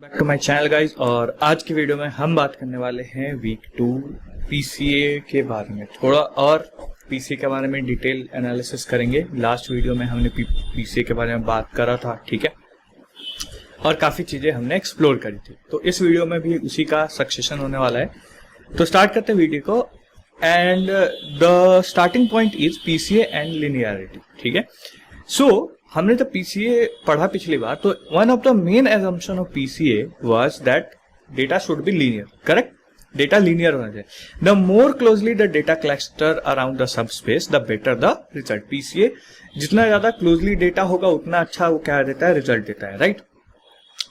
Back to my channel guys. और आज की वीडियो में हम बात करने वाले हैं वीक 2 पीसीए के बारे में, थोड़ा और पीसीए के बारे में डिटेल एनालिसिस करेंगे। लास्ट वीडियो में हमने पीसीए के बारे में बात करा था, ठीक है, और काफी चीजें हमने एक्सप्लोर करी थी। तो इस वीडियो में भी उसी का सक्सेशन होने वाला है। तो स्टार्ट करते हैं वीडियो को। And the starting point is PCA and linearity, ठीक है। सो हमने जब पीसीए पढ़ा पिछली बार, तो one of the main assumption of PCA was that data should be linear, correct. Data linear होना चाहिए। The more closely the data cluster around the sub space the better the result. PCA जितना ज्यादा closely data होगा उतना अच्छा वो क्या देता है, रिजल्ट देता है, right.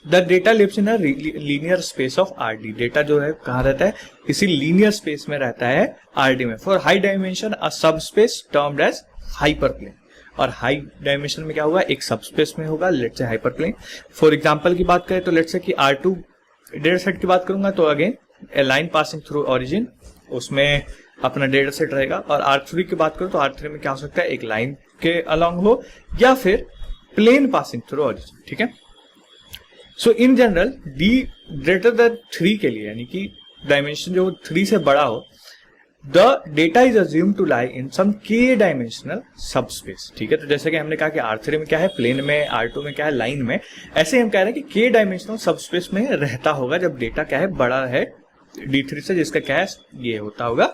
The data lives in a linear space of RD. Data जो है कहाँ रहता है, किसी लीनियर स्पेस में रहता है, आरडी में। For high dimension a subspace termed as hyperplane. और हाई डायमेंशन में क्या होगा, एक सब स्पेस में होगा, लेट्स से हाइपर प्लेन। फॉर एग्जांपल की बात करें तो लेट्स से कि R2 डेटा सेट की बात करूंगा तो अगेन ए लाइन पासिंग थ्रू ओरिजिन, उसमें अपना डेटा सेट रहेगा। और R3 की बात करूं तो R3 में क्या हो सकता है, एक लाइन के अलोंग हो या फिर प्लेन पासिंग थ्रू ओरिजिन, ठीक है। So in general D greater than 3 के लिए, यानी कि डायमेंशन जो 3 से बड़ा हो, the data is assume to lie in some K dimensional सब स्पेस, ठीक है। तो जैसे कि हमने कहा कि R3 में क्या है, प्लेन में, R2 में क्या है, लाइन में। ऐसे ही हम कह रहे हैं कि के डायमेंशनल सब स्पेस में रहता होगा जब डेटा क्या है, बड़ा है D3 से, जिसका क्या है, ये होता होगा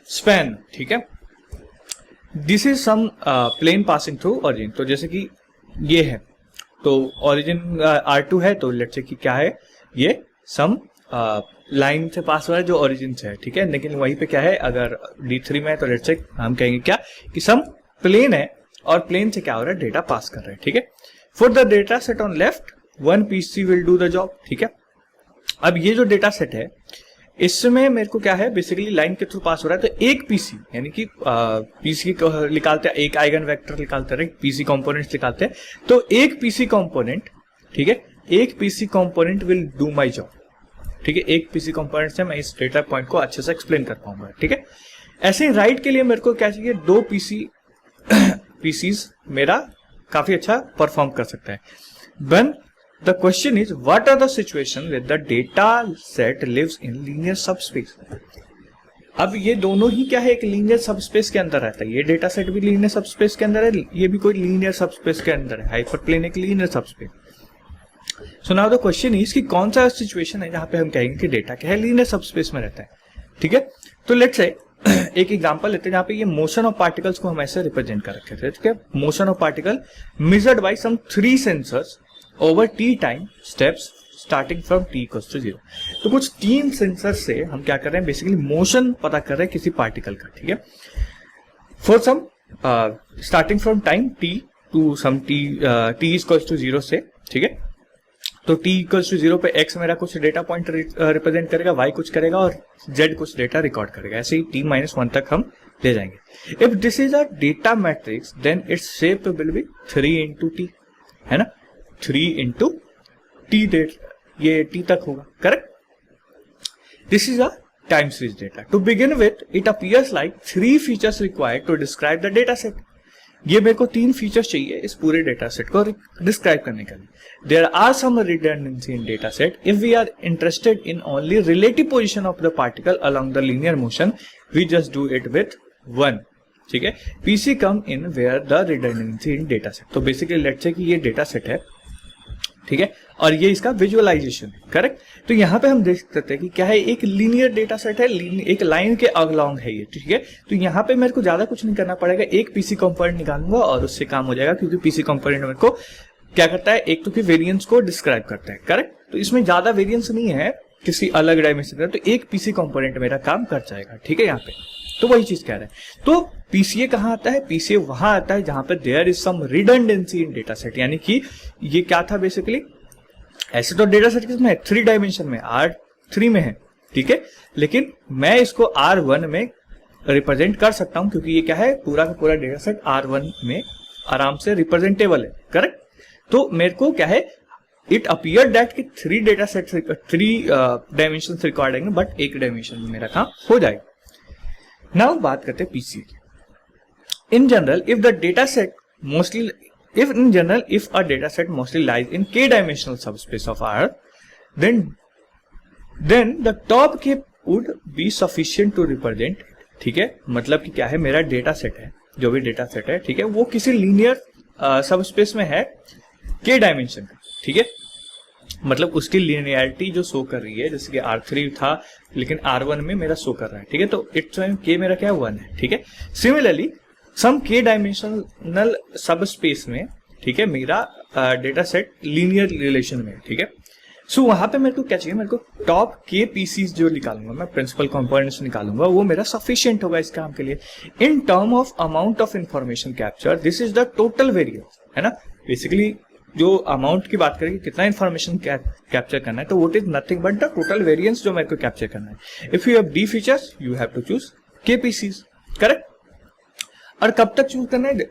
स्पैन, ठीक है। This is some plane passing through origin. तो जैसे कि ये है, तो ओरिजिन R2 है, तो लेट्स से कि क्या है, ये सम लाइन से पास हो रहा है जो ओरिजिन से है, ठीक है। लेकिन वहीं पे क्या है, अगर D3 में है तो लेट्स से हम कहेंगे क्या कि सम प्लेन है, और प्लेन से क्या हो रहा है, डेटा पास कर रहा है, ठीक है। For the data set on left one PC will do the job, ठीक है। अब ये जो डेटा सेट है, इसमें मेरे को क्या है, बेसिकली लाइन के थ्रू पास हो रहा है। तो एक पीसी, यानी कि पीसी निकालते हैं, एक आइगन वेक्टर निकालते हैं, पीसी कंपोनेंट्स निकालते हैं। तो एक पीसी कंपोनेंट, ठीक है, एक PC component will do my job, ठीक है। एक पीसी कंपोनेंट से मैं इस डेटा पॉइंट को अच्छे से एक्सप्लेन कर पाऊंगा, ठीक है। ऐसे ही राइट के लिए मेरे को क्या चाहिए, दो पीसीज मेरा काफी अच्छा परफॉर्म कर सकता है। Then the question is what are the situation with the data set lives in linear subspace. अब ये दोनों ही क्या है, एक लीनियर सबस्पेस के अंदर रहता है। ये डेटा सेट भी लीनियर सबस्पेस के अंदर है, ये भी कोई लीनियर सबस्पेस के अंदर है। हाइपर प्लेन एक linear subspace. So now the question is कि कौन सा सिचुएशन है जहां पे हम कहेंगे कि डेटा क्या है, लीनियर सबस्पेस में रहता है, ठीक है। तो लेट्स से एक एग्जांपल लेते हैं जहां पे ये मोशन ऑफ पार्टिकल्स को हम ऐसे रिप्रेजेंट कर रखे थे, ठीक है। Motion of particle measured by some 3 sensors over t time steps starting from t equals to 0। तो कुछ 3 सेंसर से हम क्या कर रहे हैं, बेसिकली मोशन पता कर रहे हैं किसी पार्टिकल का, ठीक है। For some starting from time t to some t equals to 0 से, ठीक है। तो t इक्वल्स टू 0 पे x मेरा कुछ डेटा पॉइंट रिप्रेजेंट करेगा, y कुछ करेगा और z कुछ डेटा रिकॉर्ड करेगा। ऐसे ही t-1 तक हम ले जाएंगे। If this is a data matrix then its shape will be 3 into t, है ना, 3 into t डेट, ये t तक होगा, correct. This is a time series data. To begin with it appears like 3 features required to describe the data set. ये मेरे को 3 features चाहिए इस पूरे डेटा सेट को डिस्क्राइब करने के लिए। There are some redundancy in data set. If we are interested in only relative position of the particle along the linear motion, we just do it with 1, ठीक है। PC come in where the redundancy in data set. तो basically let's say कि ये data set है, ठीक है, और ये इसका विजुअलाइजेशन है, करेक्ट। तो यहाँ पे हम देख सकते हैं कि क्या है, एक लीनियर डेटा सेट है, एक लाइन के अलोंग है ये, ठीक है। तो यहाँ पे मेरे को ज्यादा कुछ नहीं करना पड़ेगा, एक पीसी कंपोनेंट निकालूंगा और उससे काम हो जाएगा, क्योंकि पीसी कंपोनेंट मेरे को क्या करता है, एक तो कि वेरिएंस को डिस्क्राइब करता है, करेक्ट। तो इसमें ज्यादा वेरिएंस नहीं है किसी अलग डायमेंशन का, तो एक पीसी कंपोनेंट मेरा काम कर जाएगा, ठीक है। यहाँ पे तो वही चीज कह रहे हैं। तो पीसीए कहाँ आता है, पीसीए वहां आता है जहां पे there is some redundancy in data set. यानी कि ये क्या था, बेसिकली ऐसे तो डेटा सेट किसमें है, 3 डायमेंशन में, R3 में है, ठीक है। लेकिन मैं इसको R1 में रिप्रेजेंट कर सकता हूं, क्योंकि ये क्या है, पूरा का पूरा डेटा सेट R1 में आराम से रिप्रेजेंटेबल है, करेक्ट। तो मेरे को क्या है, इट अपीयर दैट कि 3 डेटा सेट 3 डायमेंशन रिक्वायर्ड है, बट एक डायमेंशन में मेरा काम हो जाएगा। नाउ बात करते हैं पीसीए की। In general if the data set mostly if a data set mostly lies in k dimensional subspace of R, then the top K would be sufficient to represent, ठीक है, मतलब कि क्या है, मेरा डेटा सेट है, जो भी डेटा सेट है, ठीक है, वो किसी लीनियर सब स्पेस में है के डायमेंशन का, ठीक है, मतलब उसकी लीनियरिटी जो शो कर रही है, जैसे कि R3 था लेकिन R1 में मेरा शो कर रहा है, ठीक है, तो इट्स के मेरा क्या 1 है, ठीक है। सिमिलरली सम के डायमेंशनल सब स्पेस में, ठीक है, मेरा डेटा सेट लीनियर रिलेशन में, ठीक है। सो वहां पे मेरे को क्या चाहिए, मेरे को टॉप के पीसीज जो निकालूंगा मैं, प्रिंसिपल कंपोनेंट्स निकालूंगा, वो मेरा सफिशिएंट होगा इस काम के लिए। In term of amount of information capture, this is the total variance, है ना। बेसिकली जो अमाउंट की बात करें, कितना इंफॉर्मेशन कैप्चर करना है, तो what is nothing but the total variance जो मेरे को कैप्चर करना है। If you have D features you have to choose K PCs, correct. और कब तक चूज करना है,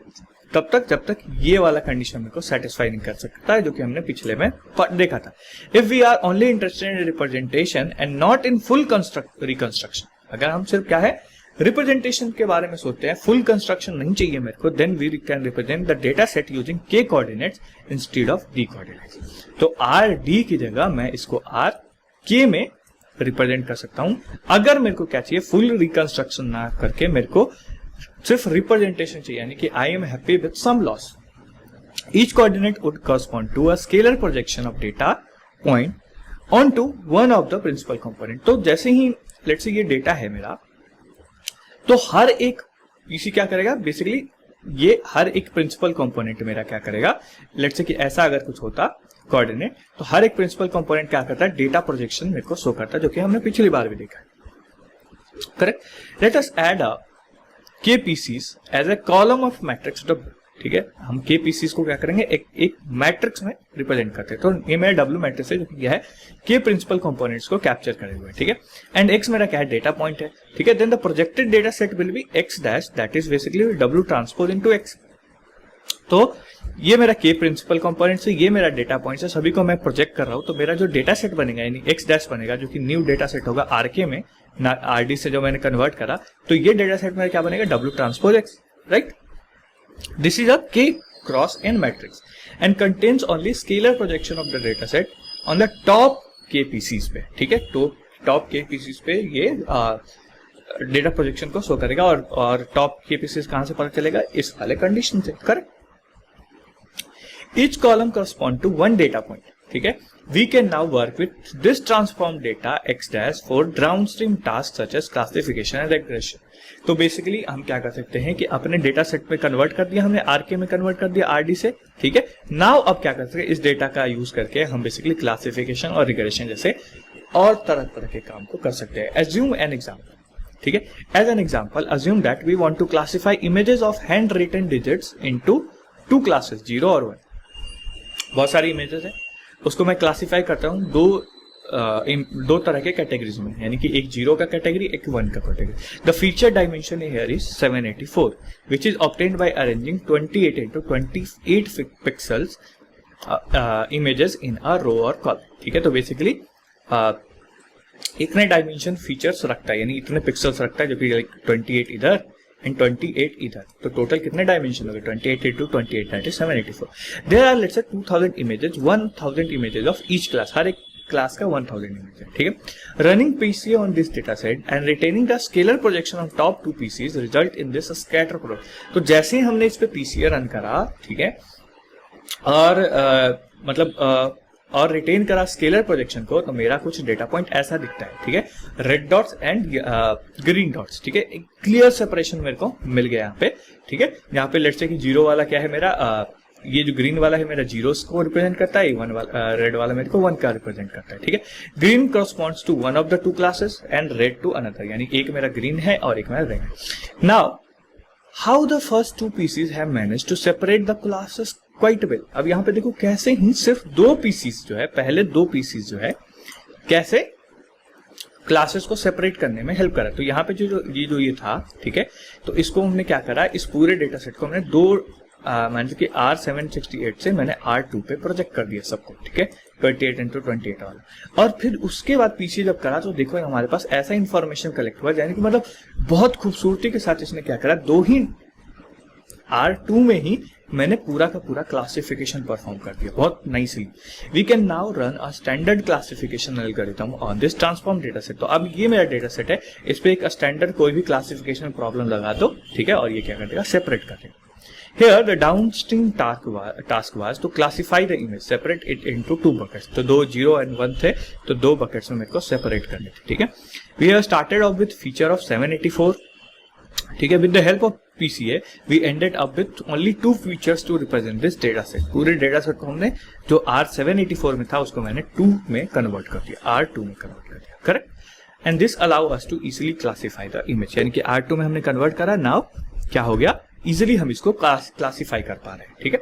तब तक जब तक ये वाला कंडीशन मेरे को सेटिस्फाई नहीं कर सकता है, जो कि हमने पिछले में देखा था। If we are only interested in representation and not in full reconstruction, अगर हम सिर्फ क्या है रिप्रेजेंटेशन के बारे में सोचते हैं, फुल कंस्ट्रक्शन नहीं चाहिए मेरे को, then we can represent the data set using K coordinates instead of D coordinates. तो आर डी की जगह मैं इसको आर के में रिप्रेजेंट कर सकता हूं, अगर मेरे को क्या चाहिए, फुल रिकंस्ट्रक्शन ना करके मेरे को सिर्फ रिप्रेजेंटेशन चाहिए, यानी कि I am happy with some loss. Each coordinate would correspond to a scalar projection of data point on to one of the principal component. तो जैसे ही लेट्स से ये डेटा है मेरा, तो हर एक पीसी क्या करेगा, बेसिकली ये हर एक प्रिंसिपल कंपोनेंट मेरा क्या करेगा, लेट्स से कि ऐसा अगर कुछ होता कोऑर्डिनेट, तो हर एक प्रिंसिपल कंपोनेंट क्या करता है, डेटा प्रोजेक्शन मेरे को शो करता है, जो कि हमने पिछली बार भी देखा है, correct. Let us add a K PCs as a column of matrix W, ठीक है। हम के पीसीज को क्या करेंगे, एक मैट्रिक्स में रिप्रेजेंट करते हैं, तो ये मेरा डब्ल्यू मैट्रिक्स है, जो कि है के प्रिंसिपल कंपोनेंट्स को कैप्चर करे हुए, ठीक है। एंड एक्स मेरा क्या है, डेटा पॉइंट है, ठीक है। Then the projected data set will be X dash, that is basically W transpose into X. तो ये मेरा के प्रिंसिपल कंपोनेंट्स है, ये मेरा डेटा पॉइंट्स है, सभी को मैं प्रोजेक्ट कर रहा हूं, तो मेरा जो डेटा सेट बनेगा यानी एक्स डैश बनेगा, जो कि न्यू डेटा सेट होगा आरके में, ना आरडी से जो मैंने कन्वर्ट करा, तो ये डेटा सेट मेरा क्या बनेगा, W transpose X, right. This is a K cross N matrix and contains only scalar projection of the data set on the top K PCs पे, ठीक है। तो टॉप के पीसीज पे ये डेटा प्रोजेक्शन को शो करेगा, और top K PCs कहां से पता चलेगा, इस वाले कंडीशन से, correct. Each column correspond to one data point, ठीक है। We can now work with this transformed data x dash for downstream tasks such as classification and regression। तो बेसिकली हम क्या कर सकते हैं कि अपने डेटा सेट में कन्वर्ट कर दिया हमने, आरके में कन्वर्ट कर दिया आरडी से, ठीक है। नाउ अब क्या कर सकते हैं, इस डेटा का यूज करके हम बेसिकली क्लासिफिकेशन और रिग्रेशन जैसे और तरह तरह के काम को कर सकते हैं। एज्यूम एन एग्जाम्पल, ठीक है। As an example assume that we want to classify images of hand written digits into two classes, 0 और 1। बहुत सारी इमेजेस है, उसको मैं क्लासिफाई करता हूँ दो तरह के कैटेगरीज में, यानी कि एक 0 का कैटेगरी, एक 1 का category. The feature dimension here is 784 which is obtained by arranging 28 into 28 pixels images in a row और कॉलम, ठीक है। तो बेसिकली इतने डायमेंशन फीचर्स रखता है, यानी इतने पिक्सल्स रखता है, जो कि 28 इधर एंड 28 इधर, तो टोटल कितने डायमेंशन हो गए, 28 into 28 that is 784। There are let's say 2000 images, 1000 images of each class, हर एक क्लास का 1000 इमेज है, ठीक है। Running PC on this data set and retaining the scalar projection of top 2 PCs result in this scatter product. तो जैसे ही हमने इस पे पीसीए रन करा, ठीक है, और और रिटेन करा स्केलर प्रोजेक्शन को, तो मेरा कुछ डेटा पॉइंट ऐसा दिखता है, ठीक है। Red dots and green dots, ठीक है। एक क्लियर सेपरेशन मेरे को मिल गया यहाँ पे, ठीक है। यहाँ पे लेट्स से कि 0 वाला क्या है मेरा, ये जो ग्रीन वाला है मेरा 0 को रिप्रेजेंट करता है, 1 वाला रेड वाला मेरे को 1 का रिप्रेजेंट करता है, ठीक है। Green corresponds to one of the 2 classes and red to another, यानी एक मेरा ग्रीन है और एक मेरा रेड है। Now how the first 2 PCs have managed to separate the classes quite well. अब यहाँ पे देखो कैसे ही सिर्फ 2 पीसीज जो है, पहले 2 पीसीज जो है कैसे क्लासेस को सेपरेट करने में हेल्प करा। तो यहाँ पे जो ये था, ठीक है, तो इसको हमने क्या करा, इस पूरे डेटा सेट को हमने 2 मान लीजिए कि R768 से मैंने R2 पे प्रोजेक्ट कर दिया सबको, ठीक है, 28 into 28 वाला। और फिर उसके बाद पीछे जब करा तो देखो हमारे पास ऐसा इंफॉर्मेशन कलेक्ट हुआ, यानी कि मतलब बहुत खूबसूरती के साथ इसने क्या करा, 2 ही R2 में ही मैंने पूरा का पूरा क्लासिफिकेशन परफॉर्म कर दिया बहुत nicely. We can now run a standard classification algorithm on this transform data set. तो अब ये मेरा डेटा सेट है, इस पे एक स्टैंडर्ड कोई भी क्लासिफिकेशन प्रॉब्लम लगा दो, ठीक है, और ये क्या कर देगा, सेपरेट कर देगा। Here the downstream task was to classify the image, separate it into 2 buckets. तो 2 0 and 1 थे, तो 2 buckets में मेरे को separate करने थे, ठीक है। We have started off with feature of 784, ठीक है। With the help of PCA, we ended up with only 2 features to represent this data set. पूरे data set को हमने जो R784 में था उसको मैंने 2 में convert कर दिया, R2 में convert कर दिया, correct? And this allow us to easily classify the image. यानी कि R2 में हमने convert करा, now क्या हो गया, इजिली हम इसको क्लासिफाई कर पा रहे हैं, ठीक है।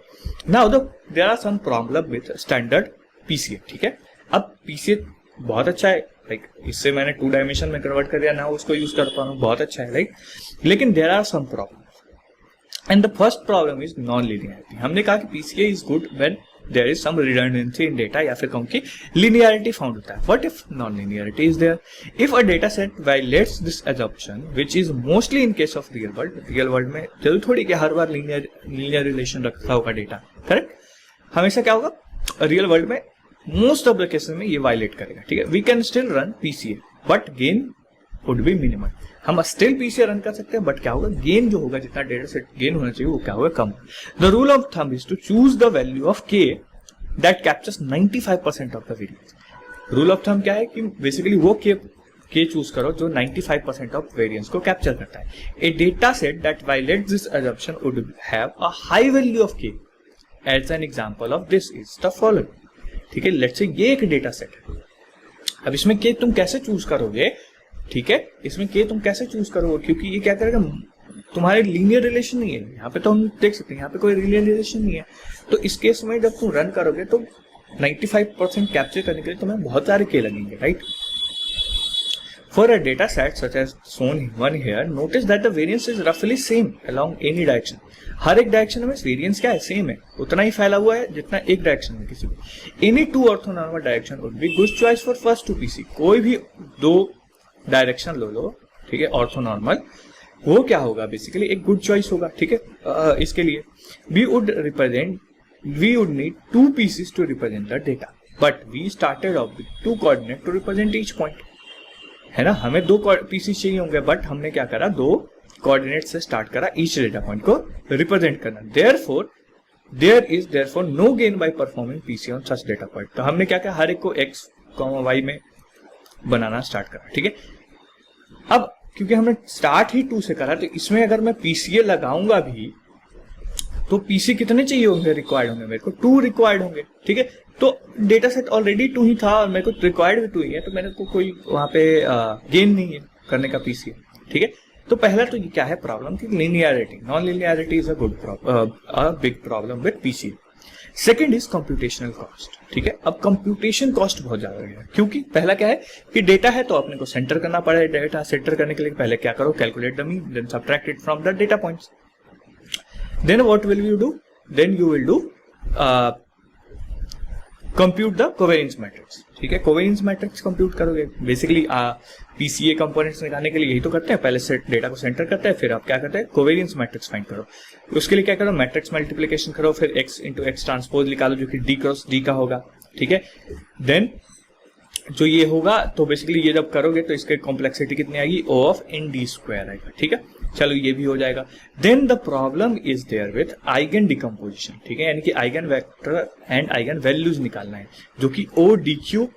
Now there are some problem with standard PCA, ठीक है। अब पीसीए बहुत अच्छा है, लाइक इससे मैंने 2 डायमेंशन में कन्वर्ट कर दिया, ना उसको यूज कर पा रहा हूँ, बहुत अच्छा है, लाइक। लेकिन there are some problem and the first problem is non linearity. हमने कहा कि PCA is good when there is some redundancy in data, या फिर कहूँ कि linearity found होता है। What if non-linearity is there? If a data set violates this assumption, which is mostly in case of real world में जरूर थोड़ी कि हर बार linear relation रखा होगा डेटा, करेक्ट? हमेशा क्या होगा, रियल वर्ल्ड में मोस्ट ऑफ द केसेस में ये वायलेट करेगा, ठीक है। We can still run PCA, but gain would be minimal. हम स्टिल पीसीए रन कर सकते हैं, बट क्या होगा, गेन जो होगा, जितना डेटा सेट गेन होना चाहिए वो क्या होगा, कम। The rule of thumb is to choose the value of K that captures 95% of the variance. Rule of thumb क्या है कि बेसिकली वो के चूज करो जो 95% ऑफ वेरिएंस को कैप्चर करता है। A data set that violates this assumption would have a high value of K. As an example of this is the following, ठीक है। लेट्स से ये एक डेटा सेट है, अब इसमें के तुम कैसे चूज करोगे, ठीक है, इसमें के तुम कैसे चूज करोगे, क्योंकि ये क्या करेगा, तुम्हारे लीनियर रिलेशन नहीं है, यहाँ पे तो हम देख सकते हैं यहाँ पे कोई लीनियर रिलेशन नहीं है। तो इस केस में जब तुम रन करोगे तो 95% कैप्चर करने के लिए तुम्हें बहुत सारे के लगेंगे, right. For a data set such as shown one here, notice that the variance is roughly same along any direction. हर एक डायरेक्शन में वेरिएंस क्या है, सेम है, उतना ही फैला हुआ है जितना एक डायरेक्शन में किसी भी। Any 2 orthonormal direction would be good choice for first 2 PC. कोई भी 2 डायरेक्शन लो, ठीक है, ऑर्थोनॉर्मल, वो क्या होगा, बेसिकली एक गुड चॉइस होगा, ठीक है। इसके लिए we would need 2 PCs to represent the data, but we started off with 2 coordinate to represent each point, है ना। हमें 2 पीसेस चाहिए होंगे, बट हमने क्या करा, 2 कोऑर्डिनेट से स्टार्ट करा ईच डेटा पॉइंट को रिप्रेजेंट करना। There is no gain by performing PC on such data point. तो हमने क्या किया, हर एक को x, y में बनाना स्टार्ट करा, ठीक है। अब क्योंकि हमने स्टार्ट ही 2 से करा, तो इसमें अगर मैं पीसीए लगाऊंगा भी तो पीसी कितने चाहिए होंगे, रिक्वायर्ड होंगे, मेरे को 2 रिक्वायर्ड होंगे, ठीक है। तो डेटा सेट ऑलरेडी 2 ही था और मेरे को रिक्वायर्ड भी 2 ही है, तो मेरे को कोई वहां पे गेन नहीं है करने का पीसीए, ठीक है। तो पहला तो ये क्या है प्रॉब्लम की linearity, non linearity is a big problem with PCA. Second is computational cost, ठीक है। अब कंप्यूटेशन कॉस्ट बहुत ज्यादा है, क्योंकि पहला क्या है कि डेटा है तो अपने को सेंटर करना पड़ेगा। डेटा सेंटर करने के लिए पहले क्या करो, calculate the mean, then subtract it from the data points. Then what will you do, then you will do compute the covariance matrix, ठीक है। कोवेरियंस मैट्रिक्स कंप्यूट करोगे, बेसिकली पीसीए कंपोनेंट्स निकालने के लिए यही तो करते हैं, पहले सेट डेटा को सेंटर करते हैं, फिर आप क्या करते हैं, कोवेरियंस मैट्रिक्स फाइंड करो। उसके लिए क्या करो, मैट्रिक्स मल्टीप्लिकेशन करो, फिर x इंटू एक्स ट्रांसपोज निकालो जो कि d क्रॉस d का होगा, ठीक है। देन जो ये होगा, तो बेसिकली ये जब करोगे तो इसके कॉम्प्लेक्सिटी कितनी आएगी, O of n d square आएगा, ठीक है। चलो ये भी हो जाएगा। Then the problem is there with eigen decomposition, ठीक है, यानी कि eigen vector and eigen values निकालना है, जो कि O d क्यू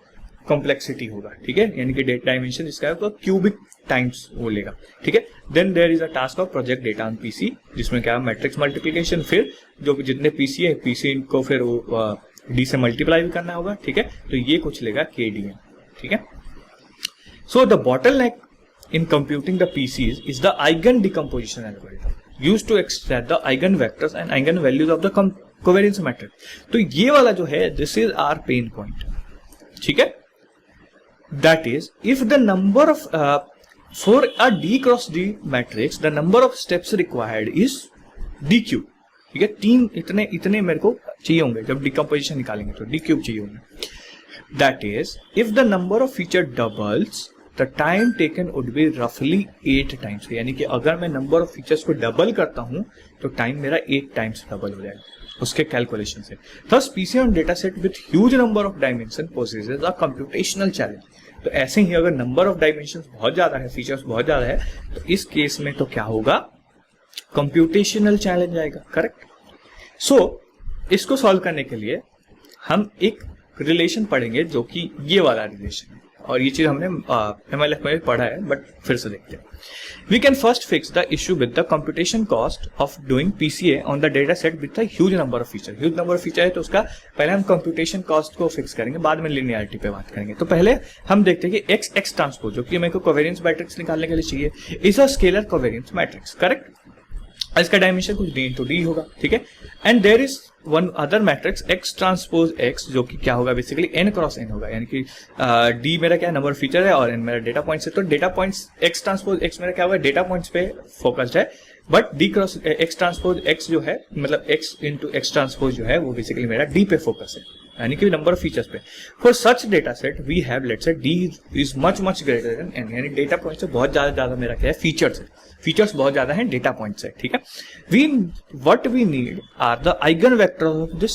कॉम्प्लेक्सिटी होगा, ठीक है, यानी कि डेटा डायमेंशन इसका होगा क्यूबिक टाइम्स वो लेगा, ठीक है। Then there is a task of project data on PC, जिसमें क्या मैट्रिक्स मल्टीप्लिकेशन, फिर जो जितने पीसी है पीसी को फिर डी से मल्टीप्लाई भी करना होगा, ठीक है। तो ये कुछ लेगा केडीएम, ठीक है। So the bottleneck in computing the PCs is the eigen decomposition algorithm used to extract the eigen vectors and eigen values of the covariance matrix. तो ये वाला जो है, this is our pain point, ठीक है। That is, if the number of for a D cross D matrix, the number of steps required is DQ, ठीक है। 3 इतने मेरे को चाहिए होंगे, जब डिकम्पोजिशन निकालेंगे तो D क्यूब चाहिए होंगे। That is, if the number of feature doubles, the time taken would be रफली 8 टाइम्स। यानी कि अगर मैं नंबर ऑफ फीचर्स को डबल करता हूं तो टाइम मेरा 8 टाइम्स डबल हो जाएगा उसके कैलकुलेशन से। Thus PC on data set with huge number of dimension possesses a computational challenge. तो ऐसे ही अगर नंबर ऑफ डायमेंशन बहुत ज्यादा है, फीचर्स बहुत ज्यादा है, तो इस केस में तो क्या होगा, कंप्यूटेशनल चैलेंज आएगा। करेक्ट। सो इसको सॉल्व करने के लिए हम एक रिलेशन पढ़ेंगे जो कि ये वाला रिलेशन है, और ये चीज हमने MLF में पढ़ा है, बट फिर से देखते हैं। We can first fix the issue with the computation cost of doing PCA on the data set with the huge number of feature. Huge number of feature है तो उसका पहले हम कंप्यूटेशन कॉस्ट को फिक्स करेंगे, बाद में लिनियरिटी पे बात करेंगे। तो पहले हम देखते हैं कि एक्स ट्रांसपोज, जो कि मेरे को कोवेरियंस मैट्रिक्स निकालने के लिए चाहिए, is a scalar covariance matrix. Correct. इसका डायमेंशन कुछ d into d होगा, ठीक है। And there is one other matrix x transpose x, जो कि क्या होगा, बेसिकली n क्रॉस n होगा। यानी कि d मेरा क्या नंबर ऑफ फीचर है और n मेरा डेटा पॉइंट्स है। तो data points x transpose x मेरा क्या होगा, डेटा पॉइंट्स पे फोकस्ड है, but d cross x transpose x जो है, मतलब x इंटू x ट्रांसपोज जो है, वो बेसिकली मेरा d पे फोकस है, यानी कि नंबर ऑफ फीचर्स पे। For such data set we have let's say d is much greater than n, यानी डेटा पॉइंट से बहुत ज्यादा मेरा क्या है, फीचर्स है। फीचर्स बहुत ज्यादा हैं डेटा पॉइंट से, ठीक है। What we need are the eigen vector of this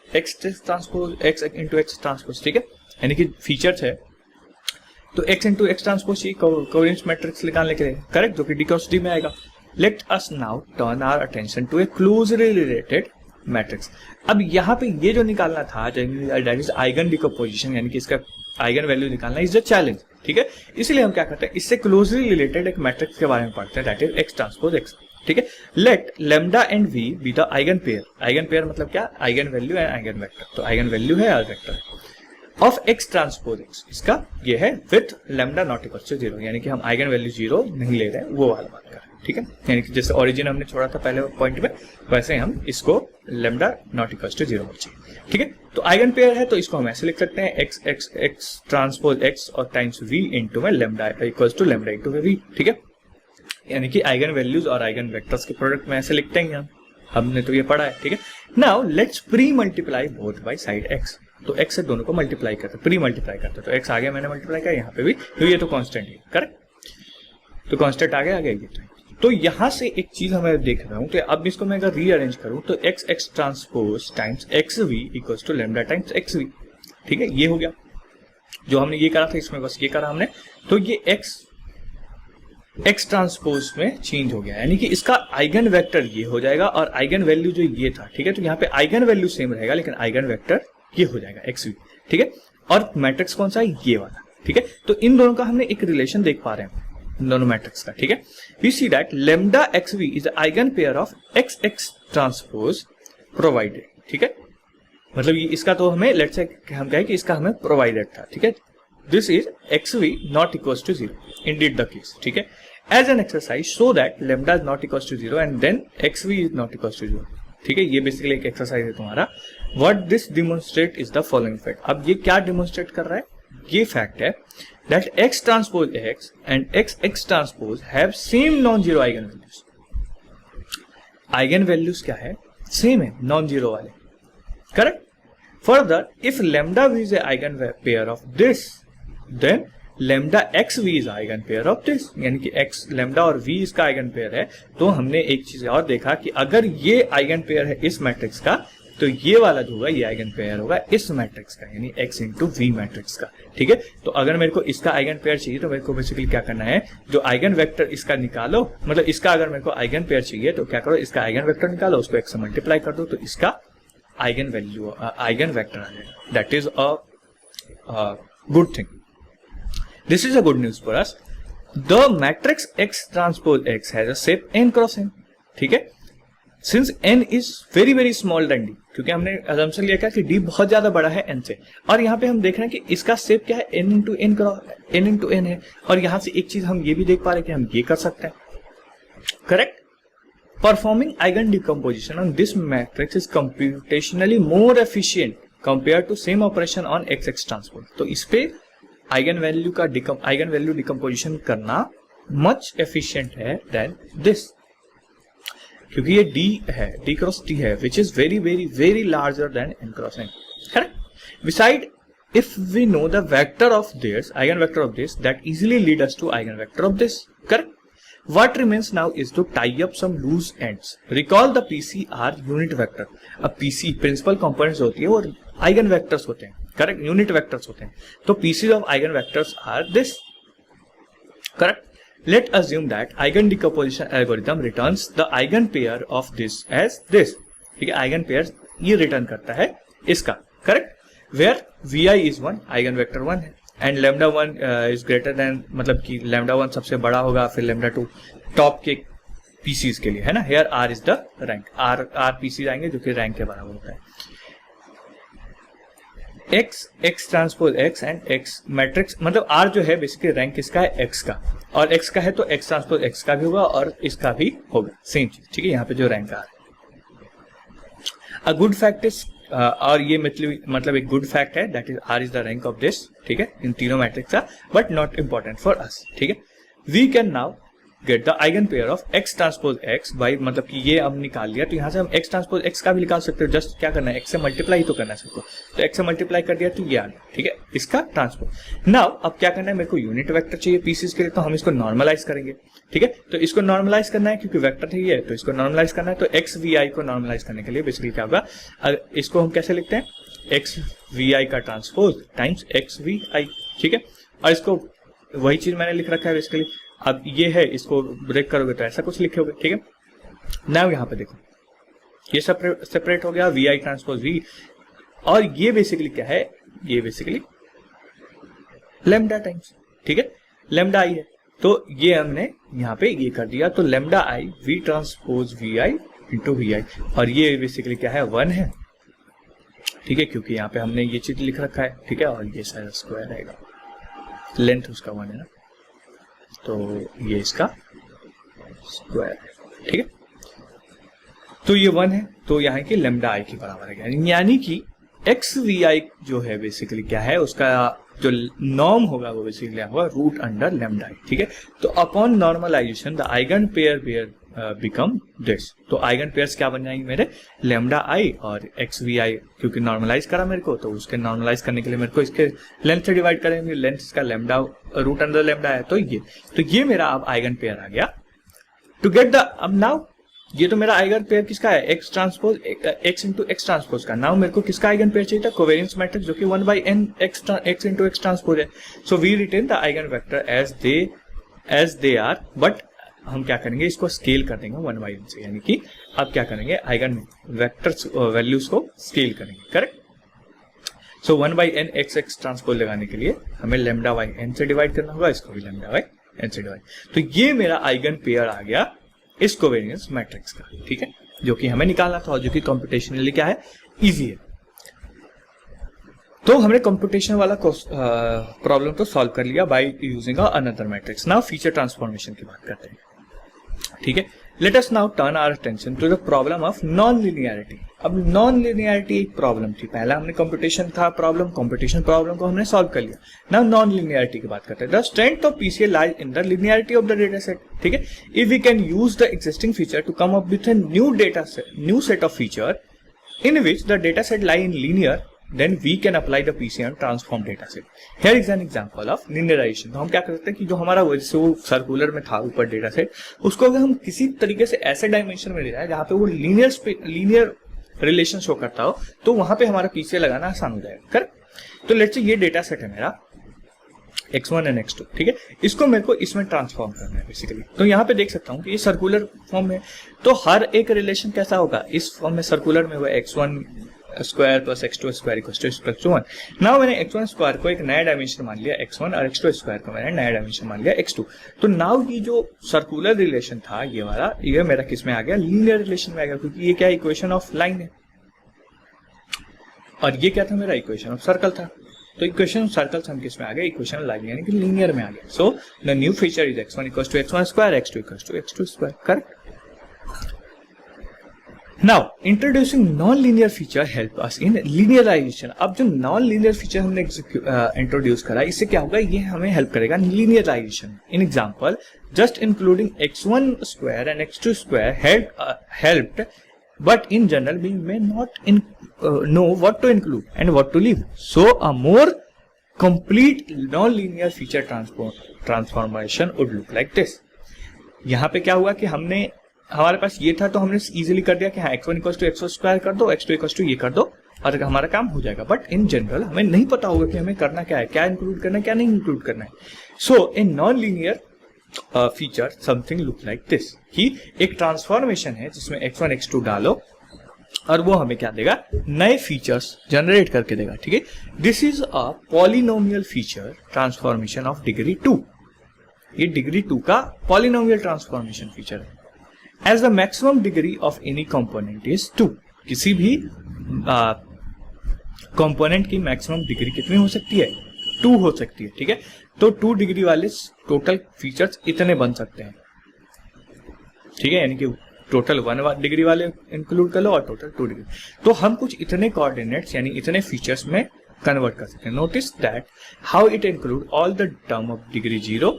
x transpose x into x transpose, ठीक है। यानी कि फीचर्स है तो x इंटू x ट्रांसपोज ही कोवेरियंस मैट्रिक्स निकालने के लिए, करेक्ट, जो कि d क्रॉस d में आएगा। Let us now turn our attention to a closely related matrix. अब यहाँ पे ये जो निकालना था, दैट इज आइगन डिकम्पोजिशन, यानी कि इसका आइगन वैल्यू निकालना इज द चैलेंज, ठीक है। इसलिए हम क्या करते हैं, इससे क्लोजली रिलेटेड एक मैट्रिक्स के बारे में पढ़ते हैं, that is x transpose x, ठीक है। Let lambda and v be the eigen pair. Eigen pair मतलब क्या, eigen value and eigen vector. तो आइगन वैल्यू है और vector of x transpose x, इसका ये है with lambda not equal to 0, यानी कि हम आइगन वैल्यू 0 नहीं ले रहे हैं, वो वाला बात कर रहे हैं, ठीक है। यानी कि जैसे ओरिजिन हमने छोड़ा था पहले पॉइंट में, वैसे हम इसको लैम्डा नॉट इक्वल टू 0 चाहिए, ठीक है। तो आइगन पेयर है तो इसको हम ऐसे लिख सकते हैं, x ट्रांसपोज x और टाइम्स v इंटू में lambda equal to lambda into v, ठीक है। यानी कि आइगन वैल्यूज और आइगन वेक्टर्स के प्रोडक्ट में ऐसे लिखते हैं हमने तो ये पढ़ा है, ठीक है। Now let's pre multiply both by side x। तो x से दोनों को मल्टीप्लाई करते, प्री मल्टीप्लाई करते, तो x आ गया, मैंने मल्टीप्लाई किया यहाँ पे भी, तो ये तो कांस्टेंट है, करेक्ट। तो कांस्टेंट आ गया ये तो यहां से एक चीज हमें देख रहा हूं कि अब इसको मैं अगर रीअरेंज करूं तो x transpose times xv equals to lambda times xv, ठीक है। ये हो गया जो हमने ये करा था, इसमें बस ये करा हमने, तो ये x ट्रांसपोज में चेंज हो गया, यानी कि इसका आइगन वेक्टर ये हो जाएगा और आइगन वैल्यू जो ये था, ठीक है। तो यहाँ पे आइगन वैल्यू सेम रहेगा लेकिन आइगन वेक्टर ये हो जाएगा xv, ठीक है। और मैट्रिक्स कौन सा है, ये वाला, ठीक है। तो इन दोनों का हमने एक रिलेशन देख पा रहे हैं, दोनों मैट्रिक्स का, ठीक है। We see that lambda xv is the eigen pair of x transpose provided, ठीक है। मतलब ये इसका तो हमें लेट्स से हम कहें कि इसका हमें प्रोवाइडेड था, ठीक है। This is xv not equals to 0, indeed the case, ठीक है। As an exercise show that lambda is not equals to 0 and then xv is not equals to 0, ठीक है। ये बेसिकली एक एक्सरसाइज है तुम्हारा। What this demonstrate is the following fact. अब ये क्या डेमोन्स्ट्रेट कर रहा है, ये फैक्ट है that x transpose x and x transpose have same non-zero eigenvalues. Eigenvalues क्या है, सेम है, non-zero वाले, correct? Further, if lambda v is a eigenpair of this, then lambda xv is eigenpair of this. यानी कि x lambda और v इसका eigenpair है, तो हमने एक चीज और देखा कि अगर ये eigenpair है इस मैट्रिक्स का, तो ये वाला जो होगा ये आइगन पेयर होगा इस मैट्रिक्स का, यानी x इंटू वी मैट्रिक्स का, ठीक है। तो अगर मेरे को इसका आइगन पेयर चाहिए तो मेरे को बेसिकली क्या करना है, जो आइगन वेक्टर इसका निकालो, मतलब इसका अगर मेरे को आइगन पेयर चाहिए तो क्या करो, इसका आइगन वेक्टर निकालो, उसको x से मल्टीप्लाई कर दो, तो इसका आइगन वैल्यू आइगन वेक्टर आ जाएगा। That is a good thing, this is a good news for us. The matrix x transpose x has a shape n cross n, ठीक है। Since n is very very small than d, क्योंकि हमने assumption लिया क्या कि d बहुत ज्यादा बड़ा है n से, और यहाँ पे हम देख रहे हैं कि इसका शेप क्या है, n इंटू n है। और यहाँ से एक चीज हम ये भी देख पा रहे हैं कि हम ये कर सकते हैं, correct. Performing eigen decomposition on this matrix is computationally more efficient compare to same operation on x transpose. तो इस पे आइगन वैल्यू डिकम्पोजिशन करना मच एफिशिएंट है देन दिस, क्योंकि ये d है, d क्रॉस d है, which is very very very larger than n cross n, correct. Beside if we know the vector of this, eigenvector of this, that easily lead us to eigenvector of this, correct? What remains now is to tie up some loose ends. Recall the PC are unit vector. अब PC principal components होती है और eigenvectors होते हैं, correct? Unit vectors होते हैं. तो pieces of eigenvectors are this, correct? Let assume that eigen decomposition algorithm returns the eigenpair of this as this. ठीक है, eigenpair ये return करता है इसका, correct? Where vi is 1, eigenvector 1 है, and lambda 1 is greater than, मतलब कि lambda 1 सबसे बड़ा होगा, फिर लैम्डा 2 टॉप के पीसीज के लिए है ना. Here r is the rank, r PCs आएंगे जो कि रैंक के बराबर होता है. X transpose x and x matrix, मतलब आर जो है बेसिकली रैंक किसका है, एक्स का, और एक्स का है तो एक्स ट्रांसपोज एक्स का भी होगा और इसका भी होगा, सेम चीज. ठीक है, यहाँ पे जो रैंक आर है. अ गुड फैक्ट इज, और ये मतलब एक गुड फैक्ट है, that is r is the rank of this. ठीक है, इन तीनों मैट्रिक्स का, but not important for us. ठीक है, we can now get the eigen pair of x transpose x by, मतलब कि ये अब निकाल लिया तो यहाँ से हम एक्स ट्रांसपोज एक्स का भी निकाल सकते हो. जस्ट क्या करना है, एक्स से मल्टीप्लाई तो करना है सबको, तो एक्स से मल्टीप्लाई कर दिया तो ये आ गया. ठीक है, इसका ट्रांसपोज. नाउ अब क्या करना है, मेरे को यूनिट वेक्टर चाहिए पीसीज के लिए, तो हम इसको नॉर्मलाइज करेंगे. ठीक है, तो इसको नॉर्मलाइज करना है क्योंकि वेक्टर चाहिए, तो इसको नॉर्मलाइज करना है. तो एक्स वी आई को नॉर्मलाइज करने के लिए बेसिकली क्या होगा, इसको हम कैसे लिखते हैं, एक्स वी आई का ट्रांसपोज टाइम्स एक्स वी आई. ठीक है, और इसको वही चीज मैंने लिख रखा है बेसिकली. अब ये है, इसको ब्रेक करोगे तो ऐसा कुछ लिखोगे. ठीक है, नाउ यहाँ पे देखो ये सेपरेट हो गया, वी आई ट्रांसपोज वी, और ये बेसिकली क्या है, ये बेसिकली लेमडा टाइम्स. ठीक है, लेमडा आई है, तो ये हमने यहाँ पे ये कर दिया, तो lambda I V transpose V I into V I, और ये बेसिकली क्या है, 1 है. ठीक है, क्योंकि यहाँ पे हमने ये चीज लिख रखा है. ठीक है, और ये सारा स्क्वायर रहेगा, लेंथ उसका 1 है ना, तो ये इसका स्क्वायर है. ठीक है, तो ये 1 है, तो यहाँ की लेमडा आई के बराबर है, यानी कि एक्स वी आई जो है बेसिकली क्या है, उसका जो नॉर्म होगा वो बेसिकली होगा रूट अंडर लेमडा आई. ठीक है, तो upon normalization the eigen pair become this. तो आइगन पेयर्स क्या बन जाएंगे मेरे, लेमडा आई और एक्स वी आई, क्योंकि नॉर्मलाइज करा मेरे को, तो उसके नॉर्मलाइज करने के लिए मेरे को इसके लेंथ से डिवाइड करेंगे, लेंथ इसका लेमडा रूट अंडर लेमडा है, तो ये मेरा अब आइगन पेयर आ गया. टू गेट द, अब नाउ ये तो मेरा आइगन पेयर किसका है, x transpose x into x transpose का. नाउ मेरे को किसका आइगन पेयर चाहिए था, कोवेरियंस मैट्रिक्स, जो कि 1/n x into x transpose है. So we retain the eigen vector as they are, but हम क्या करेंगे, इसको स्केल कर देंगे 1/n से, यानी कि अब क्या करेंगे, आइगन वेक्टर्स वैल्यूज को स्केल करेंगे. करेक्ट, सो 1/n एक्स ट्रांसपोज लगाने के लिए हमें लेमडा बाई n से डिवाइड करना होगा, इसको भी लेमडा बाई n से डिवाइड. तो ये मेरा आइगन पेयर आ गया इस कोवेरियंस मैट्रिक्स का. ठीक है, जो कि हमें निकालना था और जो कि कंप्यूटेशनली क्या है, इजी है. तो हमने कंप्यूटेशन वाला प्रॉब्लम तो सॉल्व कर लिया by using another matrix. Now feature transformation की बात करते हैं. ठीक है, let us now turn our attention to the problem of non linearity. अब नॉन लिनियरिटी एक प्रॉब्लम थी, पहला हमने कंप्यूटेशन था प्रॉब्लम, कंप्यूटेशन प्रॉब्लम को हमने सॉल्व कर लिया. नाउ नॉन लिनियरिटी की बात करते हैं. The strength of PCA lies in the linearity of the data set. ठीक है, if we can use the existing feature to come up with a new set of feature in which the data set lie in linear, then we can apply the PCM transform data set. Here is an example of linearization. तो हम क्या कर सकते हैं कि जो हमारा वो सर्कुलर में था ऊपर डेटा सेट, उसको अगर हम किसी तरीके से ऐसे डायमेंशन में ले जाए जहां पे वो लीनियर रिलेशन शो करता हो, तो वहां पे हमारा PCM लगाना आसान हो जाएगा. करेक्ट, तो लेट्स से ये डेटा सेट है मेरा x1 एंड x2. ठीक है, इसको मेरे को इसमें ट्रांसफॉर्म करना है बेसिकली. तो यहाँ पे देख सकता हूँ कि ये सर्कुलर फॉर्म में, तो हर एक रिलेशन कैसा होगा, इस फॉर्म में सर्कुलर में हुआ x1 square plus x2 square equals to 1. Now मैंने x1 स्क्वायर को एक नया डायमेंशन मान लिया x1 और x2 स्क्वायर को मैंने नया डायमेंशन मान लिया x2. तो नाउ ये जो सर्कुलर रिलेशन था ये वाला, ये मेरा किस में आ गया, लीनियर रिलेशन में आ गया, क्योंकि ये क्या इक्वेशन ऑफ लाइन है और ये क्या था, मेरा इक्वेशन ऑफ सर्कल था. तो इक्वेशन ऑफ सर्कल हम किस में आ गए, इक्वेशन ऑफ लाइन यानी कि लीनियर में आ गया. So the new feature is x1 equals to x1 square, x2 equals to x2 square. Correct. Now, introducing non-linear feature help us in linearization. अब जो non-linear feature हमने इंट्रोड्यूस करा, इससे क्या होगा, ये हमें हेल्प करेगा linearization. In example, just including x1 square and x2 square helped, but in general we may not know what to include and what to leave. So a more complete non-linear feature transformation would look like this. यहाँ पे क्या हुआ कि हमारे पास ये था तो हमने इजीली कर दिया कि हाँ x1 equal to x square कर दो, x2 इक्वल टू ये कर दो और हमारा काम हो जाएगा. बट इन जनरल हमें नहीं पता होगा कि हमें करना क्या है, क्या इंक्लूड करना है, क्या नहीं इंक्लूड करना है. So in non linear feature something look like this, कि एक ट्रांसफॉर्मेशन है जिसमें x1 x2 डालो और वो हमें क्या देगा, नए फीचर्स जनरेट करके देगा. ठीक है, this is a polynomial feature transformation of degree 2. ये डिग्री 2 का पॉलिनोमियल ट्रांसफॉर्मेशन फीचर है. As the maximum degree of any component is 2. किसी भी कंपोनेंट की मैक्सिमम डिग्री कितनी हो सकती है, 2 हो सकती है. ठीक है, तो 2 डिग्री वाले टोटल फीचर्स इतने बन सकते हैं. ठीक है, यानी कि टोटल 1 डिग्री वाले इंक्लूड कर लो और टोटल 2 डिग्री. तो हम कुछ इतने कोऑर्डिनेट्स यानी इतने फीचर्स में कन्वर्ट कर सकते हैं. Notice that how it include all the term of degree 0,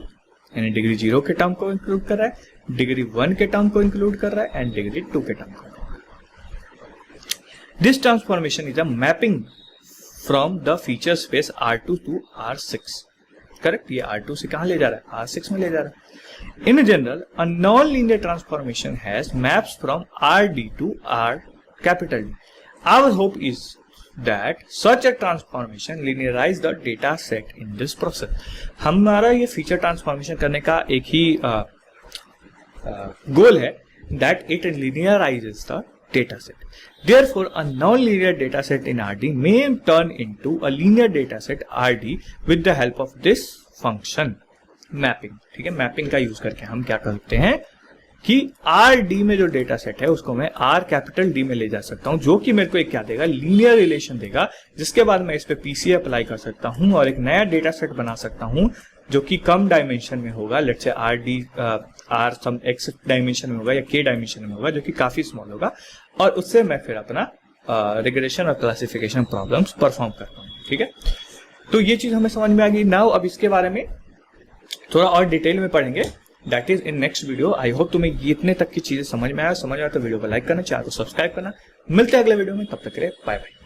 यानी डिग्री 0 के टर्म को इंक्लूड कर रहा है, डिग्री 1 के टर्म को इंक्लूड कर रहा है एंड डिग्री 2 के टर्म को. This transformation is a mapping from the feature space R2 to R6. Correct, ये R2 से कहां ले जा रहा है, R6 में ले जा रहा है. In general, a non-linear transformation has maps from RD to R capital D. Our hope is that such a transformation linearize the data set in this process. हमारा ये फीचर ट्रांसफॉर्मेशन करने का एक ही गोल है, that it linearizes the data set. Therefore, a non-linear data set in RD may turn into a linear data set RD with the help of this function. Mapping. ठीक है, mapping का use करके हम क्या करते हैं कि आर डी में जो डेटा सेट है उसको मैं आर कैपिटल डी में ले जा सकता हूं, जो कि मेरे को एक क्या देगा, लीनियर रिलेशन देगा, जिसके बाद मैं इस पे पीसीए अप्लाई कर सकता हूं और एक नया डेटा सेट बना सकता हूं जो कि कम डायमेंशन में होगा. Let's say R d R some x dimension में होगा या के डायमेंशन में होगा, जो कि काफी स्मॉल होगा, और उससे मैं फिर अपना रिग्रेशन और क्लासिफिकेशन प्रॉब्लम्स परफॉर्म करता हूँ. ठीक है, तो ये चीज हमें समझ में आ गई. नाउ अब इसके बारे में थोड़ा और डिटेल में पढ़ेंगे, that is in next video. I hope तुम्हें ये इतने तक की चीजें समझ में आया तो वीडियो को लाइक करना, चैनल को सब्सक्राइब करना. मिलते हैं अगले वीडियो में, तब तक के लिए बाय बाय.